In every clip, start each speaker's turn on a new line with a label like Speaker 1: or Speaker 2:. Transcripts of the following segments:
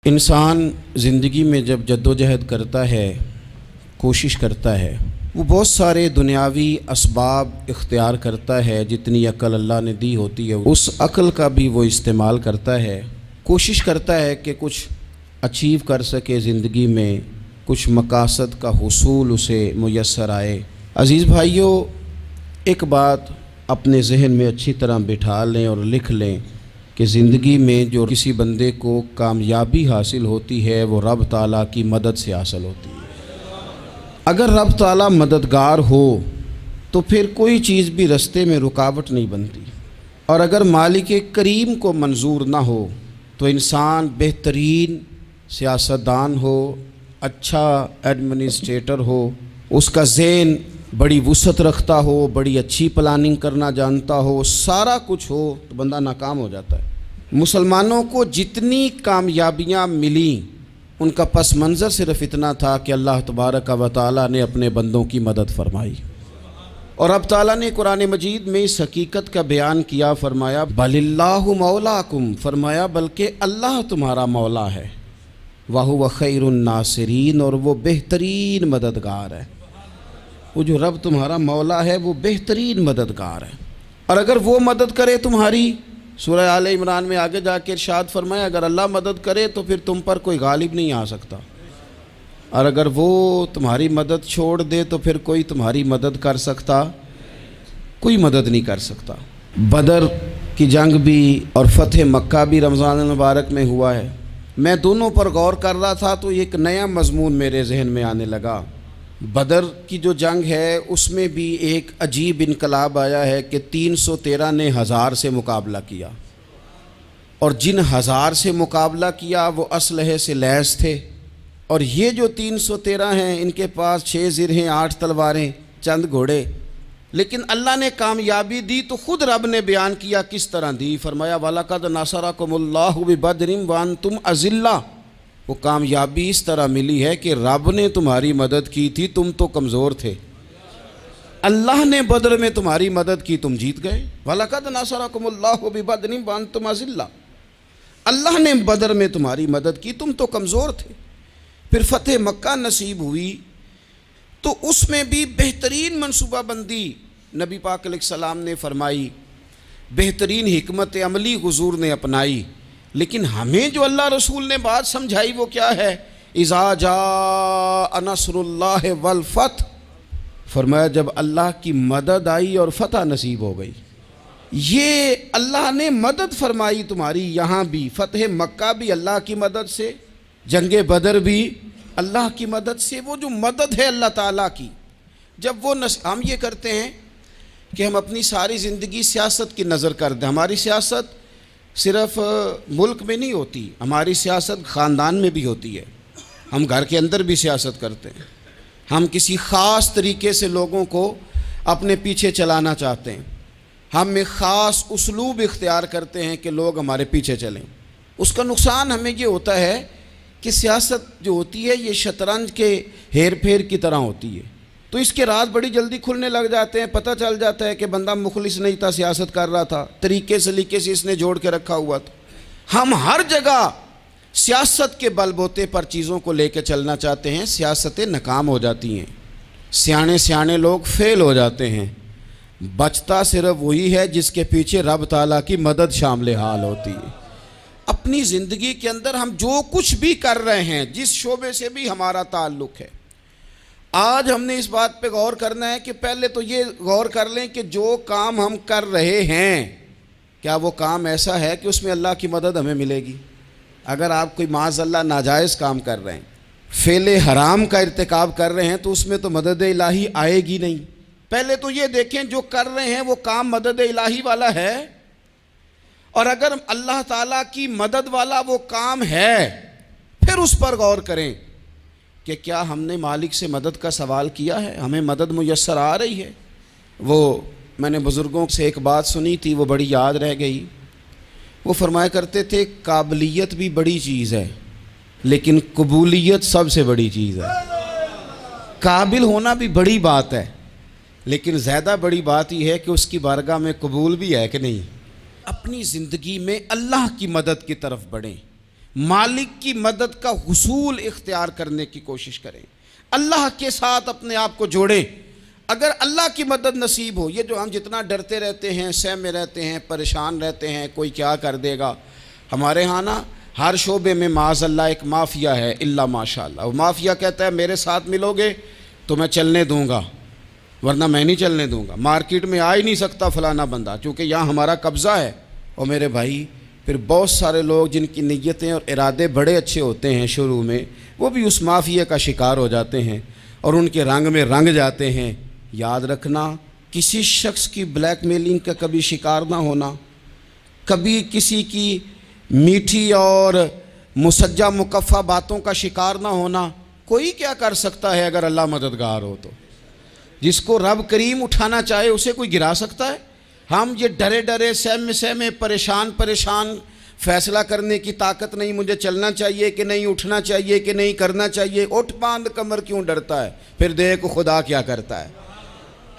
Speaker 1: انسان زندگی میں جب جدوجہد کرتا ہے، کوشش کرتا ہے، وہ بہت سارے دنیاوی اسباب اختیار کرتا ہے۔ جتنی عقل اللہ نے دی ہوتی ہے اس عقل کا بھی وہ استعمال کرتا ہے، کوشش کرتا ہے کہ کچھ اچیو کر سکے زندگی میں، کچھ مقاصد کا حصول اسے میسر آئے۔ عزیز بھائیوں، ایک بات اپنے ذہن میں اچھی طرح بٹھا لیں اور لکھ لیں کہ زندگی میں جو کسی بندے کو کامیابی حاصل ہوتی ہے وہ رب تعالیٰ کی مدد سے حاصل ہوتی ہے۔ اگر رب تعالیٰ مددگار ہو تو پھر کوئی چیز بھی رستے میں رکاوٹ نہیں بنتی، اور اگر مالک کریم کو منظور نہ ہو تو انسان بہترین سیاستدان ہو، اچھا ایڈمنسٹریٹر ہو، اس کا ذہن بڑی وسعت رکھتا ہو، بڑی اچھی پلاننگ کرنا جانتا ہو، سارا کچھ ہو، تو بندہ ناکام ہو جاتا ہے۔ مسلمانوں کو جتنی کامیابیاں ملیں ان کا پس منظر صرف اتنا تھا کہ اللہ تبارک و تعالیٰ نے اپنے بندوں کی مدد فرمائی، اور اب تعالیٰ نے قرآن مجید میں اس حقیقت کا بیان کیا، فرمایا بل اللہ مولاکم، فرمایا بلکہ اللہ تمہارا مولا ہے، وَهُوَ خَيْرُ النَّاصِرِينَ، اور وہ بہترین مددگار ہے۔ وہ جو رب تمہارا مولا ہے وہ بہترین مددگار ہے، اور اگر وہ مدد کرے تمہاری، سورہ آل عمران میں آگے جا کے ارشاد فرمایا اگر اللہ مدد کرے تو پھر تم پر کوئی غالب نہیں آ سکتا، اور اگر وہ تمہاری مدد چھوڑ دے تو پھر کوئی تمہاری مدد کر سکتا، کوئی مدد نہیں کر سکتا۔ بدر کی جنگ بھی اور فتح مکہ بھی رمضان المبارک میں ہوا ہے۔ میں دونوں پر غور کر رہا تھا تو ایک نیا مضمون میرے ذہن میں آنے لگا۔ بدر کی جو جنگ ہے اس میں بھی ایک عجیب انقلاب آیا ہے کہ 313 نے 1000 سے مقابلہ کیا، اور جن 1000 سے مقابلہ کیا وہ اسلحے سے لیس تھے، اور یہ جو 313 ہیں ان کے پاس 6 زرہیں، 8 تلواریں، چند گھوڑے، لیکن اللہ نے کامیابی دی تو خود رب نے بیان کیا کس طرح دی، فرمایا وَلَقَدْ نَصَرَكُمُ اللَّهُ بِبَدْرٍ وَأَنْتُمْ أَذِلَّةٌ۔ وہ کامیابی اس طرح ملی ہے کہ رب نے تمہاری مدد کی تھی، تم تو کمزور تھے، اللہ نے بدر میں تمہاری مدد کی، تم جیت گئے۔ وَلَقَدْ نَصَرَكُمُ اللَّهُ بِبَدْرٍ وَأَنْتُمْ أَذِلَّةٌ، اللہ نے بدر میں تمہاری مدد کی، تم تو کمزور تھے۔ پھر فتح مکہ نصیب ہوئی تو اس میں بھی بہترین منصوبہ بندی نبی پاک علیہ السلام نے فرمائی، بہترین حکمت عملی حضور نے اپنائی، لیکن ہمیں جو اللہ رسول نے بات سمجھائی وہ کیا ہے؟ اذا جاء نصر اللہ والفتح، فرمایا جب اللہ کی مدد آئی اور فتح نصیب ہو گئی۔ یہ اللہ نے مدد فرمائی تمہاری، یہاں بھی فتح مکہ بھی اللہ کی مدد سے، جنگ بدر بھی اللہ کی مدد سے۔ وہ جو مدد ہے اللہ تعالیٰ کی، جب وہ ہم یہ کرتے ہیں کہ ہم اپنی ساری زندگی سیاست کی نظر کر دیں۔ ہماری سیاست صرف ملک میں نہیں ہوتی، ہماری سیاست خاندان میں بھی ہوتی ہے، ہم گھر کے اندر بھی سیاست کرتے ہیں، ہم کسی خاص طریقے سے لوگوں کو اپنے پیچھے چلانا چاہتے ہیں، ہم ایک خاص اسلوب اختیار کرتے ہیں کہ لوگ ہمارے پیچھے چلیں۔ اس کا نقصان ہمیں یہ ہوتا ہے کہ سیاست جو ہوتی ہے یہ شطرنج کے ہیر پھیر کی طرح ہوتی ہے، تو اس کے راز بڑی جلدی کھلنے لگ جاتے ہیں، پتہ چل جاتا ہے کہ بندہ مخلص نہیں تھا، سیاست کر رہا تھا، طریقے سلیقے سے اس نے جوڑ کے رکھا ہوا تھا۔ ہم ہر جگہ سیاست کے بل بوتے پر چیزوں کو لے کے چلنا چاہتے ہیں، سیاستیں ناکام ہو جاتی ہیں، سیانے لوگ فیل ہو جاتے ہیں، بچتا صرف وہی ہے جس کے پیچھے رب تعالیٰ کی مدد شامل حال ہوتی ہے۔ اپنی زندگی کے اندر ہم جو کچھ بھی کر رہے ہیں، جس شعبے سے بھی ہمارا تعلق ہے، آج ہم نے اس بات پہ غور کرنا ہے کہ پہلے تو یہ غور کر لیں کہ جو کام ہم کر رہے ہیں کیا وہ کام ایسا ہے کہ اس میں اللہ کی مدد ہمیں ملے گی؟ اگر آپ کوئی معاذ اللہ ناجائز کام کر رہے ہیں، فعل حرام کا ارتکاب کر رہے ہیں، تو اس میں تو مدد الہی آئے گی نہیں۔ پہلے تو یہ دیکھیں جو کر رہے ہیں وہ کام مدد الہی والا ہے، اور اگر اللہ تعالیٰ کی مدد والا وہ کام ہے پھر اس پر غور کریں کہ کیا ہم نے مالک سے مدد کا سوال کیا ہے، ہمیں مدد میسر آ رہی ہے۔ وہ میں نے بزرگوں سے ایک بات سنی تھی، وہ بڑی یاد رہ گئی۔ وہ فرمایا کرتے تھے قابلیت بھی بڑی چیز ہے لیکن قبولیت سب سے بڑی چیز ہے۔ قابل ہونا بھی بڑی بات ہے لیکن زیادہ بڑی بات یہ ہے کہ اس کی بارگاہ میں قبول بھی ہے کہ نہیں۔ اپنی زندگی میں اللہ کی مدد کی طرف بڑھیں، مالک کی مدد کا حصول اختیار کرنے کی کوشش کریں، اللہ کے ساتھ اپنے آپ کو جوڑیں۔ اگر اللہ کی مدد نصیب ہو، یہ جو ہم جتنا ڈرتے رہتے ہیں، سہمے رہتے ہیں، پریشان رہتے ہیں کوئی کیا کر دے گا، ہمارے ہاں نا ہر شعبے میں معاذ اللہ ایک مافیا ہے، الا ماشاء اللہ۔ وہ مافیا کہتا ہے میرے ساتھ ملو گے تو میں چلنے دوں گا، ورنہ میں نہیں چلنے دوں گا، مارکیٹ میں آ ہی نہیں سکتا فلانا بندہ، چونکہ یہاں ہمارا قبضہ ہے۔ اور میرے بھائی پھر بہت سارے لوگ جن کی نیتیں اور ارادے بڑے اچھے ہوتے ہیں شروع میں، وہ بھی اس مافیا کا شکار ہو جاتے ہیں اور ان کے رنگ میں رنگ جاتے ہیں۔ یاد رکھنا، کسی شخص کی بلیک میلنگ کا کبھی شکار نہ ہونا، کبھی کسی کی میٹھی اور مسجع مکفہ باتوں کا شکار نہ ہونا۔ کوئی کیا کر سکتا ہے اگر اللہ مددگار ہو تو؟ جس کو رب کریم اٹھانا چاہے اسے کوئی گرا سکتا ہے؟ ہم یہ ڈرے ڈرے سہمے پریشان فیصلہ کرنے کی طاقت نہیں، مجھے چلنا چاہیے کہ نہیں، اٹھنا چاہیے کہ نہیں، کرنا چاہیے، اٹھ باندھ کمر کیوں ڈرتا ہے؟ پھر دیکھ خدا کیا کرتا ہے۔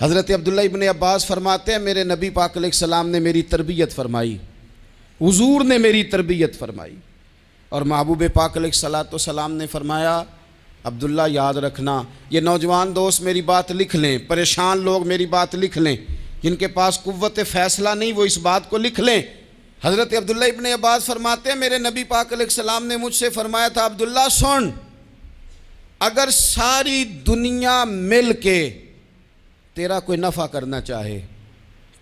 Speaker 1: حضرت عبداللہ ابن عباس فرماتے ہیں میرے نبی پاک علیہ السلام نے میری تربیت فرمائی، حضور نے میری تربیت فرمائی، اور محبوب پاک علیہ السلام نے فرمایا عبداللہ یاد رکھنا، یہ نوجوان دوست میری بات لکھ لیں، پریشان لوگ میری بات لکھ لیں، جن کے پاس قوت فیصلہ نہیں وہ اس بات کو لکھ لیں۔ حضرت عبداللہ ابن عباس فرماتے ہیں میرے نبی پاک علیہ السلام نے مجھ سے فرمایا تھا عبداللہ سن، اگر ساری دنیا مل کے تیرا کوئی نفع کرنا چاہے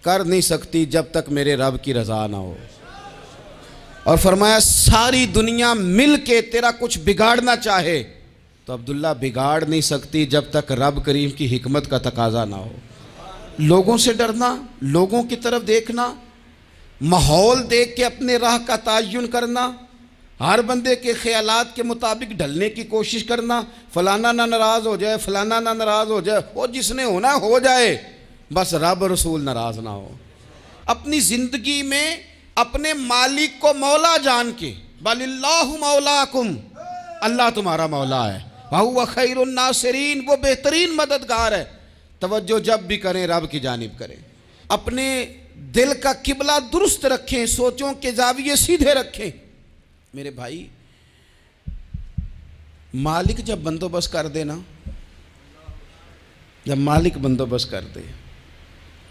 Speaker 1: کر نہیں سکتی جب تک میرے رب کی رضا نہ ہو، اور فرمایا ساری دنیا مل کے تیرا کچھ بگاڑنا چاہے تو عبداللہ بگاڑ نہیں سکتی جب تک رب کریم کی حکمت کا تقاضا نہ ہو۔ لوگوں سے ڈرنا، لوگوں کی طرف دیکھنا، ماحول دیکھ کے اپنے راہ کا تعین کرنا، ہر بندے کے خیالات کے مطابق ڈھلنے کی کوشش کرنا، فلانا نہ ناراض ہو جائے، فلانا نہ ناراض ہو جائے، وہ جس نے ہونا ہو جائے، بس رب رسول ناراض نہ ہو۔ اپنی زندگی میں اپنے مالک کو مولا جان کے، بل اللہ مولاکم، اللہ تمہارا مولا ہے، وَهُوَ خَيْرُ النَّاصِرِينَ، وہ بہترین مددگار ہے۔ توجہ جب بھی کریں رب کی جانب کریں، اپنے دل کا قبلہ درست رکھیں، سوچوں کے زاویے سیدھے رکھیں۔ میرے بھائی مالک جب بندوبست کر دے نا، جب مالک بندوبست کر دے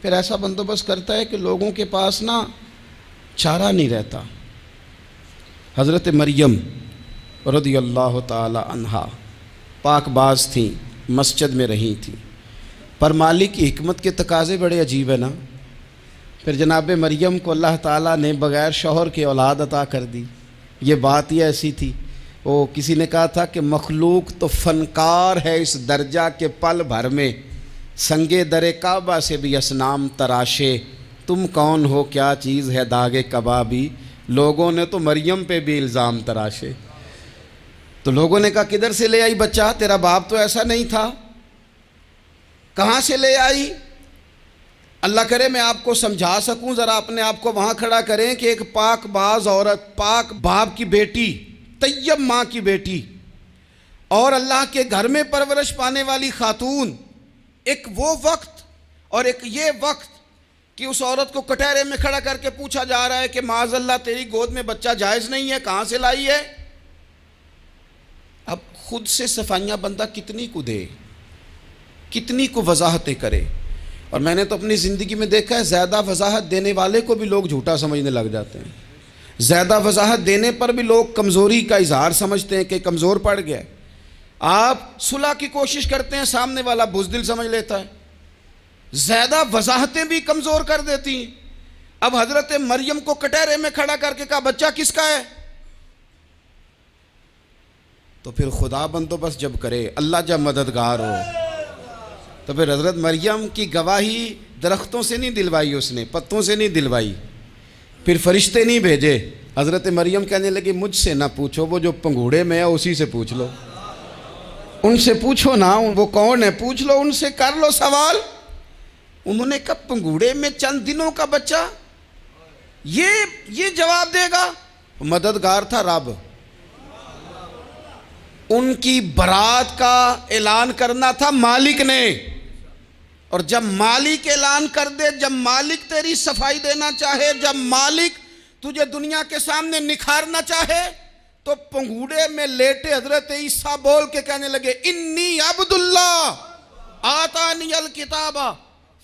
Speaker 1: پھر ایسا بندوبست کرتا ہے کہ لوگوں کے پاس نا چارہ نہیں رہتا۔ حضرت مریم رضی اللہ تعالی عنہا پاک باز تھیں، مسجد میں رہی تھیں، پر مالک کی حکمت کے تقاضے بڑے عجیب ہیں نا۔ پھر جناب مریم کو اللہ تعالیٰ نے بغیر شوہر کے اولاد عطا کر دی۔ یہ بات ہی ایسی تھی، وہ کسی نے کہا تھا کہ مخلوق تو فنکار ہے اس درجہ کے پل بھر میں سنگے در کعبہ سے بھی اصنام تراشے، تم کون ہو کیا چیز ہے داغ کبابی، لوگوں نے تو مریم پہ بھی الزام تراشے۔ تو لوگوں نے کہا کدھر سے لے آئی بچہ، تیرا باپ تو ایسا نہیں تھا، کہاں سے لے آئی؟ اللہ کرے میں آپ کو سمجھا سکوں، ذرا اپنے آپ کو وہاں کھڑا کریں کہ ایک پاک باز عورت، پاک باپ کی بیٹی، طیب ماں کی بیٹی، اور اللہ کے گھر میں پرورش پانے والی خاتون، ایک وہ وقت اور ایک یہ وقت کہ اس عورت کو کٹہرے میں کھڑا کر کے پوچھا جا رہا ہے کہ معاذ اللہ تیری گود میں بچہ جائز نہیں ہے، کہاں سے لائی ہے؟ اب خود سے صفائیاں بندہ کتنی کو دے، کتنی کو وضاحتیں کرے۔ اور میں نے تو اپنی زندگی میں دیکھا ہے زیادہ وضاحت دینے والے کو بھی لوگ جھوٹا سمجھنے لگ جاتے ہیں، زیادہ وضاحت دینے پر بھی لوگ کمزوری کا اظہار سمجھتے ہیں کہ کمزور پڑ گیا ہے۔ آپ صلح کی کوشش کرتے ہیں، سامنے والا بزدل سمجھ لیتا ہے، زیادہ وضاحتیں بھی کمزور کر دیتی ہیں۔ اب حضرت مریم کو کٹہرے میں کھڑا کر کے کہا بچہ کس کا ہے؟ تو پھر خدا بندوبست جب کرے، اللہ جب مددگار ہو، تو پھر حضرت مریم کی گواہی درختوں سے نہیں دلوائی، اس نے پتوں سے نہیں دلوائی، پھر فرشتے نہیں بھیجے۔ حضرت مریم کہنے لگی مجھ سے نہ پوچھو، وہ جو پنگوڑے میں ہے اسی سے پوچھ لو، ان سے پوچھو نا، وہ کون ہے پوچھ لو، ان سے کر لو سوال۔ انہوں نے کہا پنگوڑے میں چند دنوں کا بچہ، یہ جواب دے گا؟ مددگار تھا رب، ان کی برات کا اعلان کرنا تھا مالک نے، اور جب مالک اعلان کر دے، جب مالک تیری صفائی دینا چاہے، جب مالک تجھے دنیا کے سامنے نکھارنا چاہے، تو پنگوڑے میں لیٹے حضرت عیسیٰ بول کے کہنے لگے انی عبداللہ آتانی الکتاب،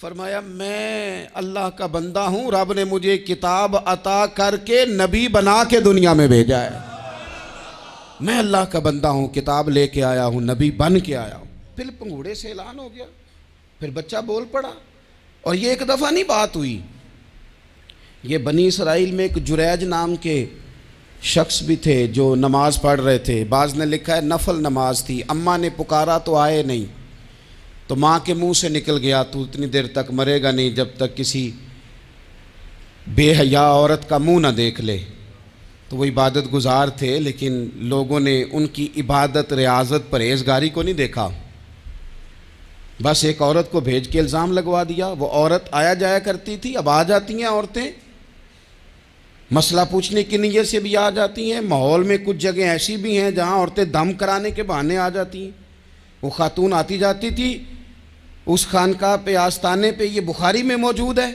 Speaker 1: فرمایا میں اللہ کا بندہ ہوں، رب نے مجھے کتاب عطا کر کے نبی بنا کے دنیا میں بھیجا ہے، میں اللہ کا بندہ ہوں، کتاب لے کے آیا ہوں، نبی بن کے آیا ہوں۔ پھر پنگوڑے سے اعلان ہو گیا، پھر بچہ بول پڑا۔ اور یہ ایک دفعہ نہیں بات ہوئی، یہ بنی اسرائیل میں ایک جریج نام کے شخص بھی تھے جو نماز پڑھ رہے تھے، بعض نے لکھا ہے نفل نماز تھی، اماں نے پکارا تو آئے نہیں، تو ماں کے منہ سے نکل گیا تو اتنی دیر تک مرے گا نہیں جب تک کسی بے حیا عورت کا منہ نہ دیکھ لے۔ تو وہ عبادت گزار تھے، لیکن لوگوں نے ان کی عبادت، ریاضت، پرہیزگاری کو نہیں دیکھا، بس ایک عورت کو بھیج کے الزام لگوا دیا۔ وہ عورت آیا جایا کرتی تھی، اب آ جاتی ہیں عورتیں، مسئلہ پوچھنے کی نیت سے بھی آ جاتی ہیں۔ ماحول میں کچھ جگہ ایسی بھی ہیں جہاں عورتیں دم کرانے کے بہانے آ جاتی ہیں۔ وہ خاتون آتی جاتی تھی اس خانقاہ پہ، آستانے پہ، یہ بخاری میں موجود ہے،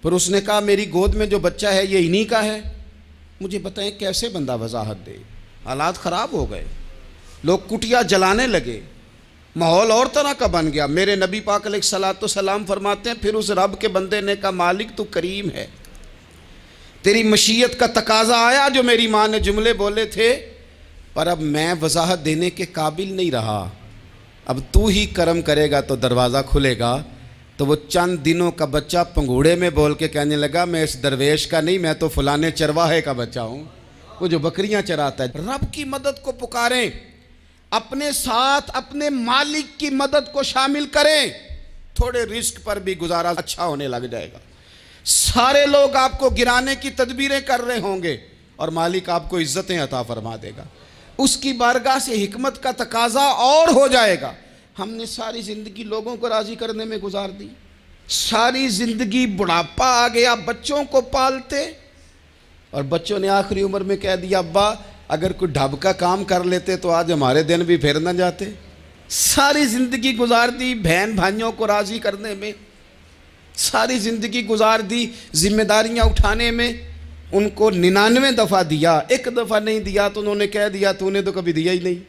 Speaker 1: پھر اس نے کہا میری گود میں جو بچہ ہے یہ انہی کا ہے۔ مجھے بتائیں کیسے بندہ وضاحت دے؟ حالات خراب ہو گئے، لوگ کٹیا جلانے لگے، ماحول اور طرح کا بن گیا۔ میرے نبی پاک علیہ الصلوۃ والسلام فرماتے ہیں پھر اس رب کے بندے نے کہا مالک تو کریم ہے، تیری مشیت کا تقاضا آیا جو میری ماں نے جملے بولے تھے، پر اب میں وضاحت دینے کے قابل نہیں رہا، اب تو ہی کرم کرے گا تو دروازہ کھلے گا۔ تو وہ چند دنوں کا بچہ پنگوڑے میں بول کے کہنے لگا میں اس درویش کا نہیں، میں تو فلانے چرواہے کا بچہ ہوں، وہ جو بکریاں چراتا ہے۔ رب کی مدد کو پکاریں، اپنے ساتھ اپنے مالک کی مدد کو شامل کریں، تھوڑے رزق پر بھی گزارا اچھا ہونے لگ جائے گا۔ سارے لوگ آپ کو گرانے کی تدبیریں کر رہے ہوں گے اور مالک آپ کو عزتیں عطا فرما دے گا، اس کی بارگاہ سے حکمت کا تقاضا اور ہو جائے گا۔ ہم نے ساری زندگی لوگوں کو راضی کرنے میں گزار دی، ساری زندگی بڑھاپا آ گیا بچوں کو پالتے، اور بچوں نے آخری عمر میں کہہ دیا ابا اگر کوئی ڈھب کا کام کر لیتے تو آج ہمارے دن بھی پھر نہ جاتے۔ ساری زندگی گزار دی بہن بھائیوں کو راضی کرنے میں، ساری زندگی گزار دی ذمہ داریاں اٹھانے میں، ان کو 99 دفعہ دیا، ایک دفعہ نہیں دیا تو انہوں نے کہہ دیا تو نے تو کبھی دیا ہی نہیں،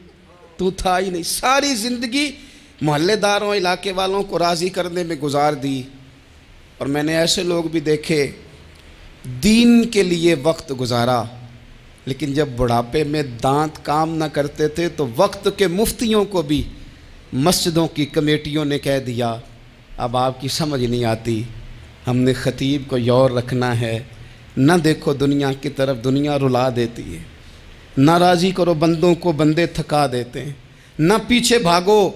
Speaker 1: تو تھا ہی نہیں۔ ساری زندگی محلے داروں، علاقے والوں کو راضی کرنے میں گزار دی۔ اور میں نے ایسے لوگ بھی دیکھے دین کے لیے وقت گزارا، لیکن جب بڑھاپے میں دانت کام نہ کرتے تھے تو وقت کے مفتیوں کو بھی مسجدوں کی کمیٹیوں نے کہہ دیا اب آپ کی سمجھ نہیں آتی، ہم نے خطیب کو یور رکھنا ہے، نہ دیکھو دنیا کی طرف، دنیا رلا دیتی ہے، نہ راضی کرو بندوں کو، بندے تھکا دیتے ہیں، نہ پیچھے بھاگو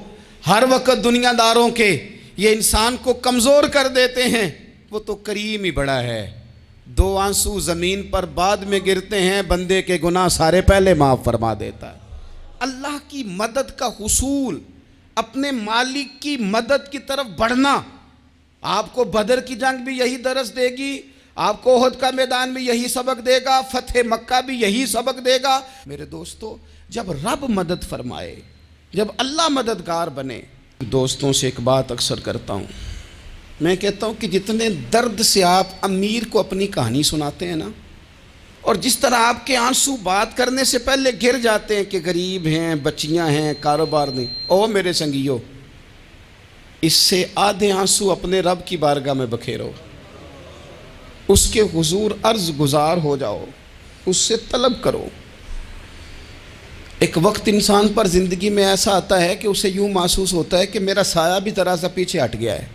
Speaker 1: ہر وقت دنیا داروں کے، یہ انسان کو کمزور کر دیتے ہیں۔ وہ تو کریم ہی بڑا ہے، 2 آنسو زمین پر بعد میں گرتے ہیں، بندے کے گناہ سارے پہلے معاف فرما دیتا ہے۔ اللہ کی مدد کا حصول، اپنے مالک کی مدد کی طرف بڑھنا، آپ کو بدر کی جنگ بھی یہی درس دے گی، آپ کو احد کا میدان بھی یہی سبق دے گا، فتح مکہ بھی یہی سبق دے گا۔ میرے دوستو جب رب مدد فرمائے، جب اللہ مددگار بنے، دوستوں سے ایک بات اکثر کرتا ہوں، میں کہتا ہوں کہ جتنے درد سے آپ امیر کو اپنی کہانی سناتے ہیں نا، اور جس طرح آپ کے آنسو بات کرنے سے پہلے گر جاتے ہیں کہ غریب ہیں، بچیاں ہیں، کاروبار نہیں، او میرے سنگیو، اس سے آدھے آنسو اپنے رب کی بارگاہ میں بکھیرو، اس کے حضور عرض گزار ہو جاؤ، اس سے طلب کرو۔ ایک وقت انسان پر زندگی میں ایسا آتا ہے کہ اسے یوں محسوس ہوتا ہے کہ میرا سایہ بھی ذرا سا پیچھے ہٹ گیا ہے،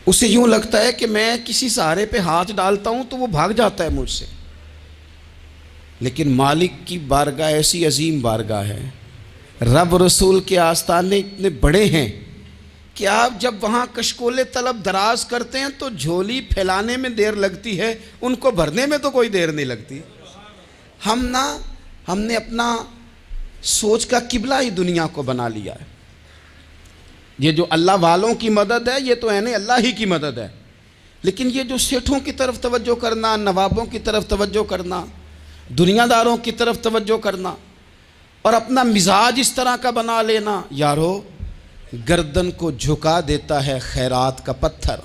Speaker 1: اسے یوں لگتا ہے کہ میں کسی سہارے پہ ہاتھ ڈالتا ہوں تو وہ بھاگ جاتا ہے مجھ سے، لیکن مالک کی بارگاہ ایسی عظیم بارگاہ ہے، رب رسول کے آستانے اتنے بڑے ہیں کہ آپ جب وہاں کشکول طلب دراز کرتے ہیں تو جھولی پھیلانے میں دیر لگتی ہے، ان کو بھرنے میں تو کوئی دیر نہیں لگتی۔ ہم نے اپنا سوچ کا قبلہ ہی دنیا کو بنا لیا ہے۔ یہ جو اللہ والوں کی مدد ہے یہ تو ہے نہیں، اللہ ہی کی مدد ہے، لیکن یہ جو سیٹھوں کی طرف توجہ کرنا، نوابوں کی طرف توجہ کرنا، دنیا داروں کی طرف توجہ کرنا، اور اپنا مزاج اس طرح کا بنا لینا، یارو گردن کو جھکا دیتا ہے خیرات کا پتھر،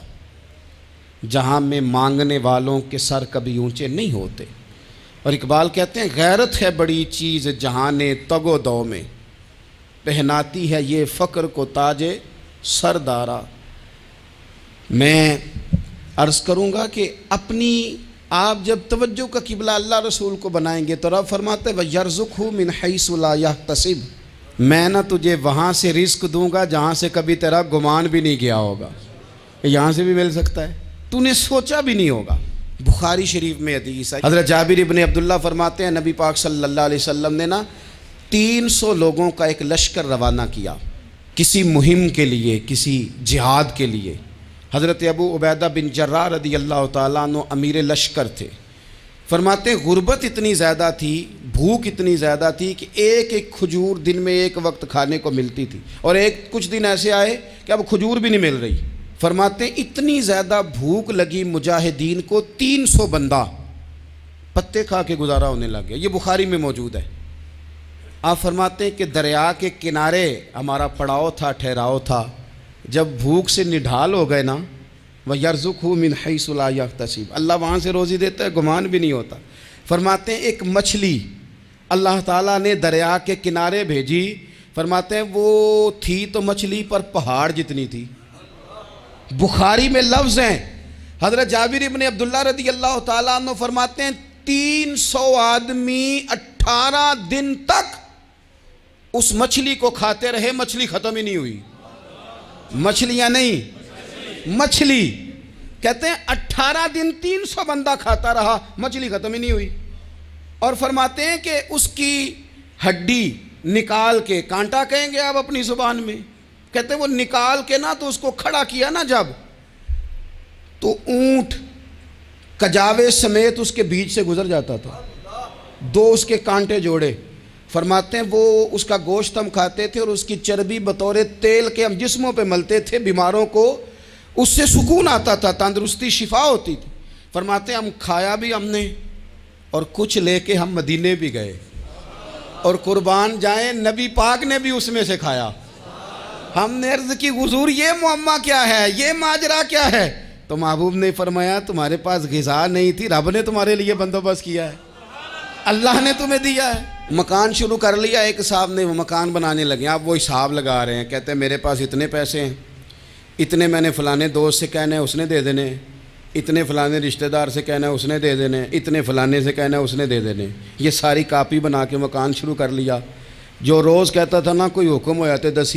Speaker 1: جہاں میں مانگنے والوں کے سر کبھی اونچے نہیں ہوتے۔ اور اقبال کہتے ہیں غیرت ہے بڑی چیز جہانے تگ و دو میں، پہناتی ہے یہ فقر کو تاج سردارا۔ میں عرض کروں گا کہ اپنی آپ جب توجہ کا قبلہ اللہ رسول کو بنائیں گے تو رب فرماتے ہیں وَيَرْزُقْهُ مِنْ حَيْثُ لَا يَحْتَسِبُ، میں نہ تجھے وہاں سے رزق دوں گا جہاں سے کبھی تیرا گمان بھی نہیں گیا ہوگا، یہاں سے بھی مل سکتا ہے، تو نے سوچا بھی نہیں ہوگا۔ بخاری شریف میں حدیث ہے، حضرت جابر ابن عبداللہ فرماتے ہیں نبی پاک صلی اللہ علیہ وسلم نے 300 لوگوں کا ایک لشکر روانہ کیا کسی مہم کے لیے، کسی جہاد کے لیے۔ حضرت ابو عبیدہ بن جراح رضی اللہ تعالیٰ عنہ امیر لشکر تھے۔ فرماتے ہیں غربت اتنی زیادہ تھی، بھوک اتنی زیادہ تھی کہ ایک ایک کھجور دن میں ایک وقت کھانے کو ملتی تھی، اور کچھ دن ایسے آئے کہ اب کھجور بھی نہیں مل رہی۔ فرماتے ہیں اتنی زیادہ بھوک لگی مجاہدین کو 300 بندہ پتے کھا کے گزارا ہونے لگ گیا۔ یہ بخاری میں موجود ہے۔ آپ فرماتے ہیں کہ دریا کے کنارے ہمارا پڑاؤ تھا، ٹھہراؤ تھا، جب بھوک سے نڈھال ہو گئے نا وَيَرْزُقْهُ مِنْ حَيْثُ لَا يَحْتَسِبُ، اللہ وہاں سے روزی دیتا ہے، گمان بھی نہیں ہوتا۔ فرماتے ہیں ایک مچھلی اللہ تعالیٰ نے دریا کے کنارے بھیجی، فرماتے ہیں وہ تھی تو مچھلی پر پہاڑ جتنی تھی۔ بخاری میں لفظ ہیں، حضرت جابر ابن عبداللہ رضی اللہ تعالیٰ عنہ فرماتے ہیں 300 آدمی 18 دن تک اس مچھلی کو کھاتے رہے، مچھلی ختم ہی نہیں ہوئی۔ مچھلیاں نہیں، مچھلی کہتے ہیں 18 دن 300 بندہ کھاتا رہا، مچھلی ختم ہی نہیں ہوئی۔ اور فرماتے ہیں کہ اس کی ہڈی نکال کے، کانٹا کہیں گے آپ اپنی زبان میں، کہتے ہیں وہ نکال کے نا تو اس کو کھڑا کیا نا جب، تو اونٹ کجاوے سمیت اس کے بیچ سے گزر جاتا تھا، 2 اس کے کانٹے جوڑے۔ فرماتے ہیں وہ اس کا گوشت ہم کھاتے تھے اور اس کی چربی بطور تیل کے ہم جسموں پہ ملتے تھے، بیماروں کو اس سے سکون آتا تھا، تندرستی شفا ہوتی تھی۔ فرماتے ہیں ہم کھایا بھی ہم نے، اور کچھ لے کے ہم مدینے بھی گئے، اور قربان جائیں نبی پاک نے بھی اس میں سے کھایا۔ ہم نے عرض کی حضور یہ معمہ کیا ہے، یہ ماجرا کیا ہے؟ تو محبوب نے فرمایا تمہارے پاس غذا نہیں تھی، رب نے تمہارے لیے بندوبست کیا ہے، اللہ نے تمہیں دیا ہے۔ مکان شروع کر لیا، ایک صاحب نے وہ مکان بنانے لگے، آپ وہ حساب لگا رہے ہیں، کہتے ہیں میرے پاس اتنے پیسے ہیں، اتنے میں نے فلانے دوست سے کہنا ہے اس نے دے دینے، اتنے فلانے رشتہ دار سے کہنا ہے اس نے دے دینے، اتنے فلانے سے کہنا ہے اس نے دے دینے۔ یہ ساری کاپی بنا کے مکان شروع کر لیا۔ جو روز کہتا تھا نا کوئی حکم ہو جاتے 10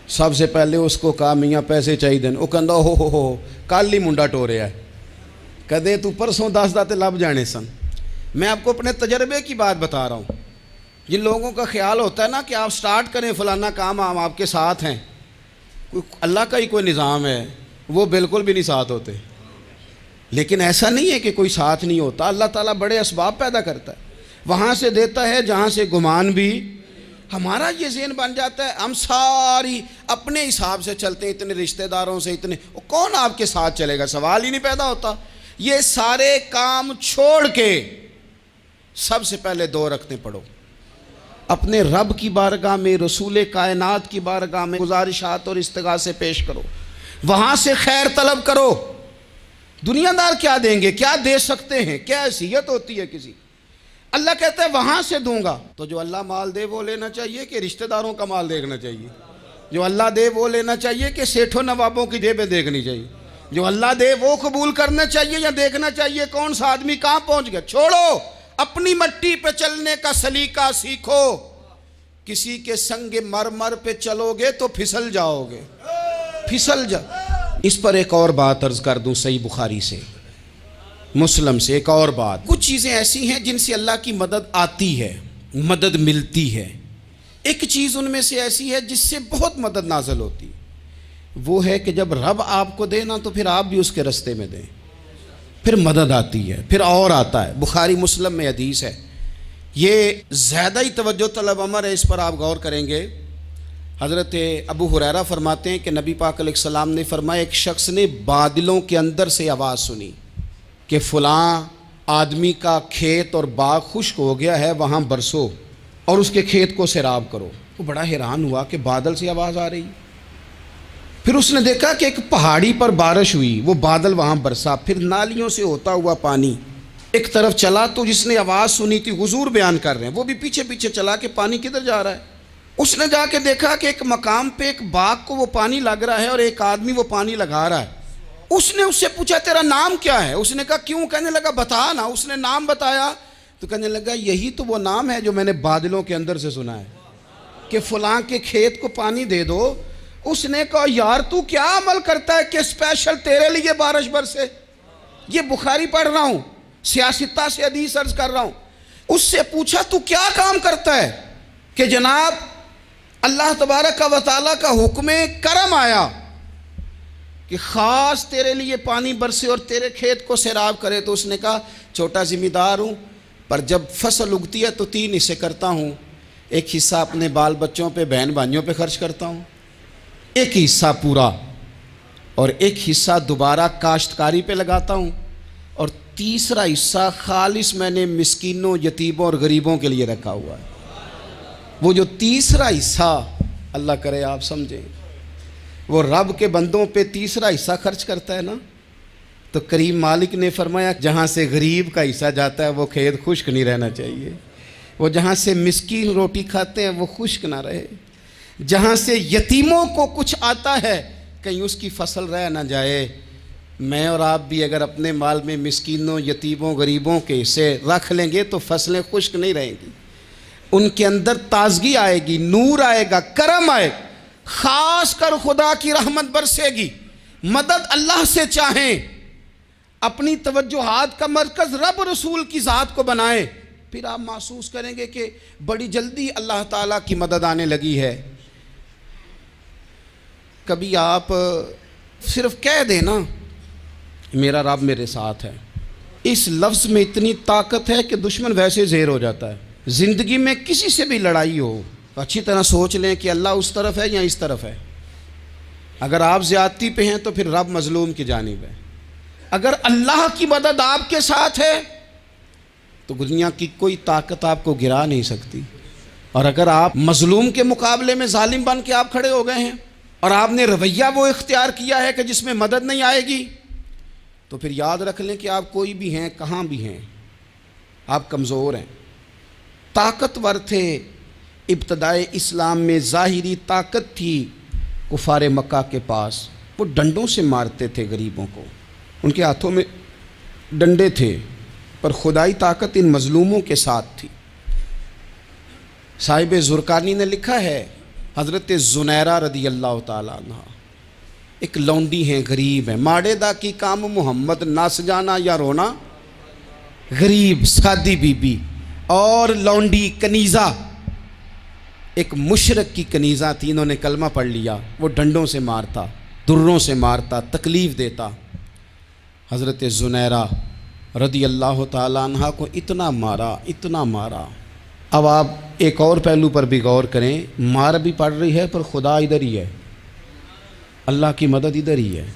Speaker 1: سب سے پہلے اس کو کہا میاں پیسے چاہیے دن، وہ کہندا ہو کل ہی منڈا ٹوریا ہے، کہتے تو پرسوں 10 داتے لب جانے سن۔ میں آپ کو اپنے تجربے کی بات بتا رہا ہوں۔ جن لوگوں کا خیال ہوتا ہے نا کہ آپ سٹارٹ کریں فلانا کام، ہم آپ کے ساتھ ہیں، اللہ کا ہی کوئی نظام ہے، وہ بالکل بھی نہیں ساتھ ہوتے۔ لیکن ایسا نہیں ہے کہ کوئی ساتھ نہیں ہوتا، اللہ تعالیٰ بڑے اسباب پیدا کرتا ہے، وہاں سے دیتا ہے جہاں سے گمان بھی۔ ہمارا یہ ذہن بن جاتا ہے ہم ساری اپنے حساب سے چلتے ہیں، اتنے رشتہ داروں سے، اتنے، کون آپ کے ساتھ چلے گا؟ سوال ہی نہیں پیدا ہوتا۔ یہ سارے کام چھوڑ کے سب سے پہلے 2 رکعتیں پڑھو، اپنے رب کی بارگاہ میں، رسول کائنات کی بارگاہ میں گزارشات اور استغاثے پیش کرو، وہاں سے خیر طلب کرو۔ دنیا دار کیا دیں گے، کیا دے سکتے ہیں، کیا حیثیت ہوتی ہے کسی؟ اللہ کہتا ہے وہاں سے دوں گا۔ تو جو اللہ مال دے وہ لینا چاہیے کہ رشتہ داروں کا مال دیکھنا چاہیے؟ جو اللہ دے وہ لینا چاہیے کہ سیٹھوں نوابوں کی جیبیں دیکھنی چاہیے؟ جو اللہ دے وہ قبول کرنا چاہیے یا دیکھنا چاہیے کون سا آدمی کہاں پہنچ گیا؟ چھوڑو، اپنی مٹی پہ چلنے کا سلیقہ سیکھو۔ کسی کے سنگ مرمر پہ چلو گے تو پھسل جاؤ گے، پھسل جا۔ اس پر ایک اور بات عرض کر دوں، صحیح بخاری سے، مسلم سے ایک اور بات۔ کچھ چیزیں ایسی ہیں جن سے اللہ کی مدد آتی ہے، مدد ملتی ہے۔ ایک چیز ان میں سے ایسی ہے جس سے بہت مدد نازل ہوتی ہے، وہ ہے کہ جب رب آپ کو دے نا تو پھر آپ بھی اس کے رستے میں دیں، پھر مدد آتی ہے، پھر اور آتا ہے۔ بخاری مسلم میں حدیث ہے، یہ زیادہ ہی توجہ طلب امر ہے، اس پر آپ غور کریں گے۔ حضرت ابو ہریرہ فرماتے ہیں کہ نبی پاک علیہ السلام نے فرمایا ایک شخص نے بادلوں کے اندر سے آواز سنی کہ فلاں آدمی کا کھیت اور باغ خشک ہو گیا ہے، وہاں برسو اور اس کے کھیت کو سیراب کرو۔ وہ بڑا حیران ہوا کہ بادل سے آواز آ رہی۔ پھر اس نے دیکھا کہ ایک پہاڑی پر بارش ہوئی، وہ بادل وہاں برسا، پھر نالیوں سے ہوتا ہوا پانی ایک طرف چلا تو جس نے آواز سنی تھی حضور بیان کر رہے ہیں، وہ بھی پیچھے پیچھے چلا کہ پانی کدھر جا رہا ہے۔ اس نے جا کے دیکھا کہ ایک مقام پہ ایک باغ کو وہ پانی لگ رہا ہے اور ایک آدمی وہ پانی لگا رہا ہے۔ اس نے اس سے پوچھا تیرا نام کیا ہے؟ اس نے کہا کیوں؟ کہنے لگا بتا نا۔ اس نے نام بتایا تو کہنے لگا یہی تو وہ نام ہے جو میں نے بادلوں کے اندر سے سنا ہے کہ فلاں کے کھیت کو پانی دے دو۔ اس نے کہا یار تو کیا عمل کرتا ہے کہ اسپیشل تیرے لیے بارش برسے؟ یہ بخاری پڑھ رہا ہوں، سیاستہ سے حدیث عرض کر رہا ہوں۔ اس سے پوچھا تو کیا کام کرتا ہے کہ جناب اللہ تبارک و تعالیٰ کا حکم کرم آیا کہ خاص تیرے لیے پانی برسے اور تیرے کھیت کو سیراب کرے؟ تو اس نے کہا چھوٹا ذمہ دار ہوں، پر جب فصل اگتی ہے تو 3 حصے کرتا ہوں۔ ایک حصہ اپنے بال بچوں پہ، بہن بھائیوں پہ خرچ کرتا ہوں، ایک حصہ پورا، اور ایک حصہ دوبارہ کاشتکاری پہ لگاتا ہوں، اور تیسرا حصہ خالص میں نے مسکینوں، یتیموں اور غریبوں کے لیے رکھا ہوا ہے۔ وہ جو تیسرا حصہ، اللہ کرے آپ سمجھیں، وہ رب کے بندوں پہ تیسرا حصہ خرچ کرتا ہے نا، تو کریم مالک نے فرمایا جہاں سے غریب کا حصہ جاتا ہے وہ کھیت خشک نہیں رہنا چاہیے، وہ جہاں سے مسکین روٹی کھاتے ہیں وہ خشک نہ رہے، جہاں سے یتیموں کو کچھ آتا ہے کہیں اس کی فصل رہ نہ جائے۔ میں اور آپ بھی اگر اپنے مال میں مسکینوں، یتیموں، غریبوں کے حصے رکھ لیں گے تو فصلیں خشک نہیں رہیں گی، ان کے اندر تازگی آئے گی، نور آئے گا، کرم آئے گا، خاص کر خدا کی رحمت برسے گی۔ مدد اللہ سے چاہیں، اپنی توجہات کا مرکز رب رسول کی ذات کو بنائیں، پھر آپ محسوس کریں گے کہ بڑی جلدی اللہ تعالیٰ کی مدد آنے لگی ہے۔ کبھی آپ صرف کہہ دیں نا میرا رب میرے ساتھ ہے، اس لفظ میں اتنی طاقت ہے کہ دشمن ویسے زیر ہو جاتا ہے۔ زندگی میں کسی سے بھی لڑائی ہو، اچھی طرح سوچ لیں کہ اللہ اس طرف ہے یا اس طرف ہے۔ اگر آپ زیادتی پہ ہیں تو پھر رب مظلوم کی جانب ہے۔ اگر اللہ کی مدد آپ کے ساتھ ہے تو دنیا کی کوئی طاقت آپ کو گرا نہیں سکتی، اور اگر آپ مظلوم کے مقابلے میں ظالم بن کے آپ کھڑے ہو گئے ہیں اور آپ نے رویہ وہ اختیار کیا ہے کہ جس میں مدد نہیں آئے گی، تو پھر یاد رکھ لیں کہ آپ کوئی بھی ہیں، کہاں بھی ہیں، آپ کمزور ہیں۔ طاقتور تھے ابتدائے اسلام میں، ظاہری طاقت تھی کفار مکہ کے پاس، وہ ڈنڈوں سے مارتے تھے غریبوں کو، ان کے ہاتھوں میں ڈنڈے تھے، پر خدائی طاقت ان مظلوموں کے ساتھ تھی۔ صاحب زرقانی نے لکھا ہے، حضرت زنیرہ رضی اللہ تعالیٰ عنہ ایک لونڈی ہیں، غریب ہیں، ماڑے دا کی کام محمد نس جانا یا رونا، غریب سادی بی بی اور لونڈی کنیزہ، ایک مشرک کی کنیزہ تھی، انہوں نے کلمہ پڑھ لیا، وہ ڈنڈوں سے مارتا، دروں سے مارتا، تکلیف دیتا۔ حضرت زنیرہ رضی اللہ تعالیٰ عنہ کو اتنا مارا، اتنا مارا۔ اب آپ ایک اور پہلو پر بھی غور کریں، مار بھی پڑ رہی ہے پر خدا ادھر ہی ہے، اللہ کی مدد ادھر ہی ہے۔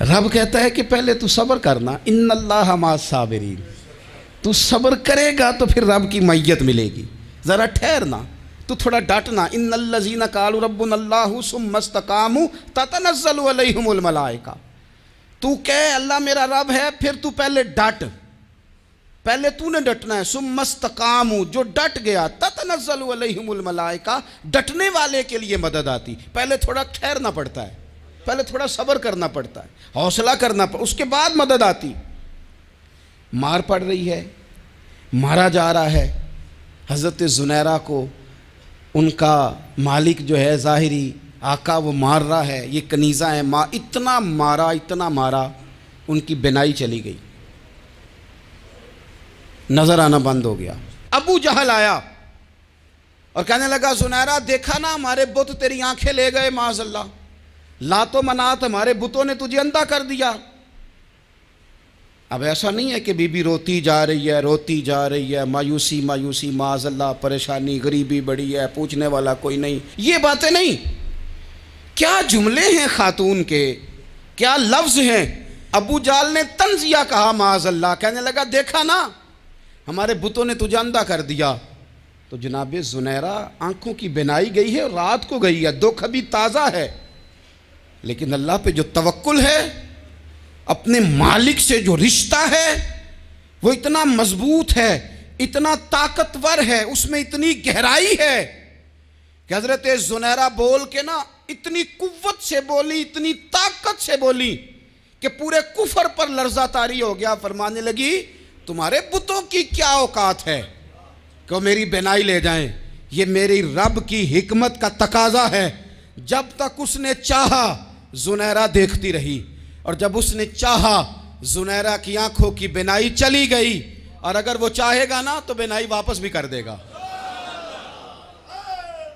Speaker 1: رب کہتا ہے کہ پہلے تو صبر کرنا، ان اللہ مع الصابرین، تو صبر کرے گا تو پھر رب کی معیت ملے گی، ذرا ٹھہرنا، تو تھوڑا ڈٹنا۔ ان الذین قالوا ربنا اللہ ثم استقاموا تتنزل علیہم الملائکہ، تو کہے اللہ میرا رب ہے، پھر تو پہلے ڈٹ، پہلے تو نے ڈٹنا ہے۔ ثم استقاموا، جو ڈٹ گیا، تتنزل علیہم الملائکہ، ڈٹنے والے کے لیے مدد آتی، پہلے تھوڑا ٹھہرنا پڑتا ہے، پہلے تھوڑا صبر کرنا پڑتا ہے، حوصلہ کرنا پڑتا، اس کے بعد مدد آتی۔ مار پڑ رہی ہے، مارا جا رہا ہے حضرت زنیرہ کو، ان کا مالک جو ہے ظاہری آقا وہ مار رہا ہے، یہ کنیزہ ہے، اتنا مارا اتنا مارا، ان کی بینائی چلی گئی، نظر آنا بند ہو گیا۔ ابو جہل آیا اور کہنے لگا زنیرہ دیکھا نا ہمارے بت تیری آنکھیں لے گئے، معاذ اللہ، لات و منات ہمارے بتوں نے تجھے اندھا کر دیا۔ اب ایسا نہیں ہے کہ بی بی روتی جا رہی ہے، روتی جا رہی ہے، مایوسی مایوسی، معاذ اللہ، پریشانی، غریبی بڑی ہے، پوچھنے والا کوئی نہیں، یہ باتیں نہیں۔ کیا جملے ہیں خاتون کے، کیا لفظ ہیں۔ ابو جہل نے تنزیہ کہا، معاذ اللہ، کہنے لگا دیکھا نا ہمارے بتوں نے تجھے اندھا کر دیا۔ تو جناب زنیرہ آنکھوں کی بینائی گئی ہے، رات کو گئی ہے، دکھ ابھی تازہ ہے، لیکن اللہ پہ جو توکل ہے، اپنے مالک سے جو رشتہ ہے، وہ اتنا مضبوط ہے، اتنا طاقتور ہے، اس میں اتنی گہرائی ہے کہ حضرت زنیرہ بول کے نا اتنی قوت سے بولی، اتنی طاقت سے بولی کہ پورے کفر پر لرزہ طاری ہو گیا۔ فرمانے لگی تمہارے بتوں کی کیا اوقات ہے کہ وہ میری بینائی لے جائیں؟ یہ میری رب کی حکمت کا تقاضا ہے۔ جب تک اس نے چاہا زنیرہ دیکھتی رہی، اور جب اس نے چاہا زنیرہ کی آنکھوں کی بینائی چلی گئی، اور اگر وہ چاہے گا نا تو بینائی واپس بھی کر دے گا۔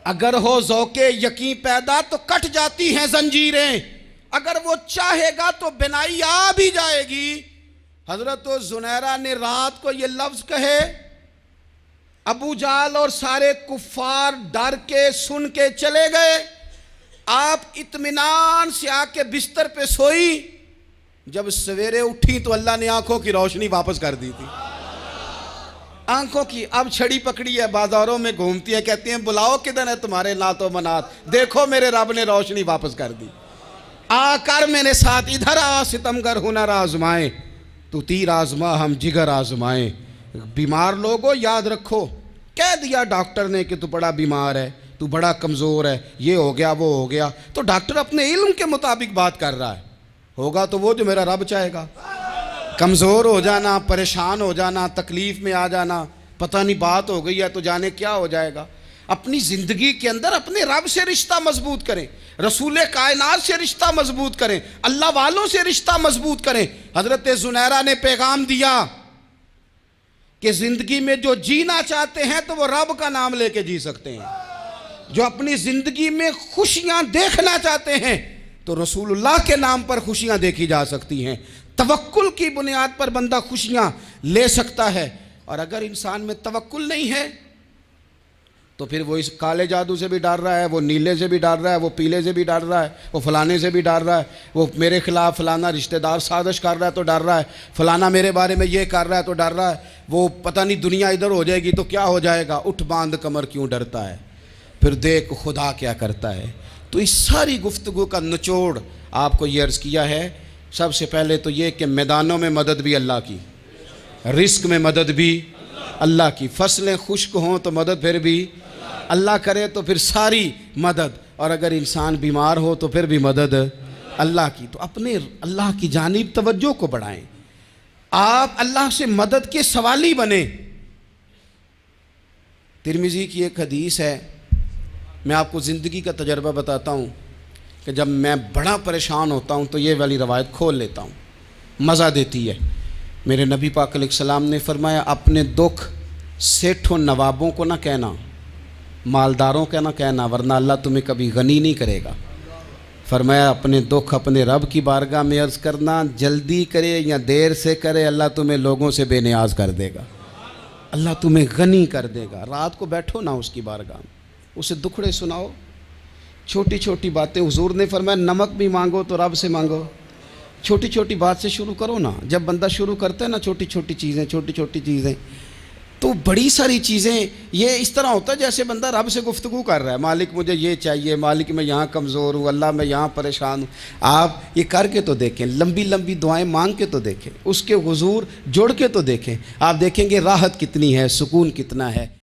Speaker 1: اگر ہو ذوق یقین پیدا تو کٹ جاتی ہیں زنجیریں، اگر وہ چاہے گا تو بینائی آ بھی جائے گی۔ حضرت زنیرہ نے رات کو یہ لفظ کہے، ابو جہل اور سارے کفار ڈر کے سن کے چلے گئے، آپ اطمینان سے آ کے بستر پہ سوئی۔ جب سویرے اٹھی تو اللہ نے آنکھوں کی روشنی واپس کر دی تھی۔ آنکھوں کی اب چھڑی پکڑی ہے، بازاروں میں گھومتی ہیں، کہتی ہیں بلاؤ کدھر ہے تمہارے نات و منات، دیکھو میرے رب نے روشنی واپس کر دی۔ آ کر میرے ساتھ ادھر آ، ستمگر ہنر آزمائیں، تو تیر آزما ہم جگر آزمائیں۔ بیمار لوگوں یاد رکھو، کہہ دیا ڈاکٹر نے کہ تو بڑا بیمار ہے، تو بڑا کمزور ہے، یہ ہو گیا وہ ہو گیا، تو ڈاکٹر اپنے علم کے مطابق بات کر رہا ہے، ہوگا تو وہ جو میرا رب چاہے گا۔ کمزور ہو جانا، پریشان ہو جانا، تکلیف میں آ جانا، پتہ نہیں بات ہو گئی ہے تو جانے کیا ہو جائے گا۔ اپنی زندگی کے اندر اپنے رب سے رشتہ مضبوط کریں، رسول کائنات سے رشتہ مضبوط کریں، اللہ والوں سے رشتہ مضبوط کریں۔ حضرت زنیرہ نے پیغام دیا کہ زندگی میں جو جینا چاہتے ہیں تو وہ رب کا نام لے کے جی سکتے ہیں، جو اپنی زندگی میں خوشیاں دیکھنا چاہتے ہیں تو رسول اللہ کے نام پر خوشیاں دیکھی جا سکتی ہیں۔ توکل کی بنیاد پر بندہ خوشیاں لے سکتا ہے، اور اگر انسان میں توکل نہیں ہے تو پھر وہ اس کالے جادو سے بھی ڈر رہا ہے، وہ نیلے سے بھی ڈر رہا ہے، وہ پیلے سے بھی ڈر رہا ہے، وہ فلانے سے بھی ڈر رہا ہے، وہ میرے خلاف فلانا رشتہ دار سازش کر رہا ہے تو ڈر رہا ہے، فلانا میرے بارے میں یہ کر رہا ہے تو ڈر رہا ہے، وہ پتہ نہیں دنیا ادھر ہو جائے گی تو کیا ہو جائے گا، اٹھ باندھ کمر کیوں ڈرتا ہے، پھر دیکھ خدا کیا کرتا ہے۔ تو اس ساری گفتگو کا نچوڑ آپ کو یہ عرض کیا ہے، سب سے پہلے تو یہ کہ میدانوں میں مدد بھی اللہ کی، رزق میں مدد بھی اللہ کی، فصلیں خشک ہوں تو مدد پھر بھی اللہ کرے، تو پھر ساری مدد، اور اگر انسان بیمار ہو تو پھر بھی مدد اللہ کی۔ تو اپنے اللہ کی جانب توجہ کو بڑھائیں، آپ اللہ سے مدد کے سوالی بنیں۔ ترمذی کی ایک حدیث ہے، میں آپ کو زندگی کا تجربہ بتاتا ہوں کہ جب میں بڑا پریشان ہوتا ہوں تو یہ والی روایت کھول لیتا ہوں، مزہ دیتی ہے۔ میرے نبی پاک علیہ السلام نے فرمایا اپنے دکھ سیٹھوں نوابوں کو نہ کہنا، مالداروں کا نہ کہنا، ورنہ اللہ تمہیں کبھی غنی نہیں کرے گا۔ فرمایا اپنے دکھ اپنے رب کی بارگاہ میں عرض کرنا، جلدی کرے یا دیر سے کرے اللہ تمہیں لوگوں سے بے نیاز کر دے گا، اللہ تمہیں غنی کر دے گا۔ رات کو بیٹھو نا اس کی بارگاہ میں، اسے دکھڑے سناؤ، چھوٹی چھوٹی باتیں، حضور نے فرمایا نمک بھی مانگو تو رب سے مانگو، چھوٹی چھوٹی بات سے شروع کرو نا۔ جب بندہ شروع کرتا ہے نا چھوٹی چھوٹی چیزیں تو بڑی ساری چیزیں، یہ اس طرح ہوتا ہے جیسے بندہ رب سے گفتگو کر رہا ہے، مالک مجھے یہ چاہیے، مالک میں یہاں کمزور ہوں، اللہ میں یہاں پریشان ہوں۔ آپ یہ کر کے تو دیکھیں، لمبی لمبی دعائیں مانگ کے تو دیکھیں، اس کے حضور جوڑ کے تو دیکھیں، آپ دیکھیں گے راحت کتنی ہے، سکون کتنا ہے۔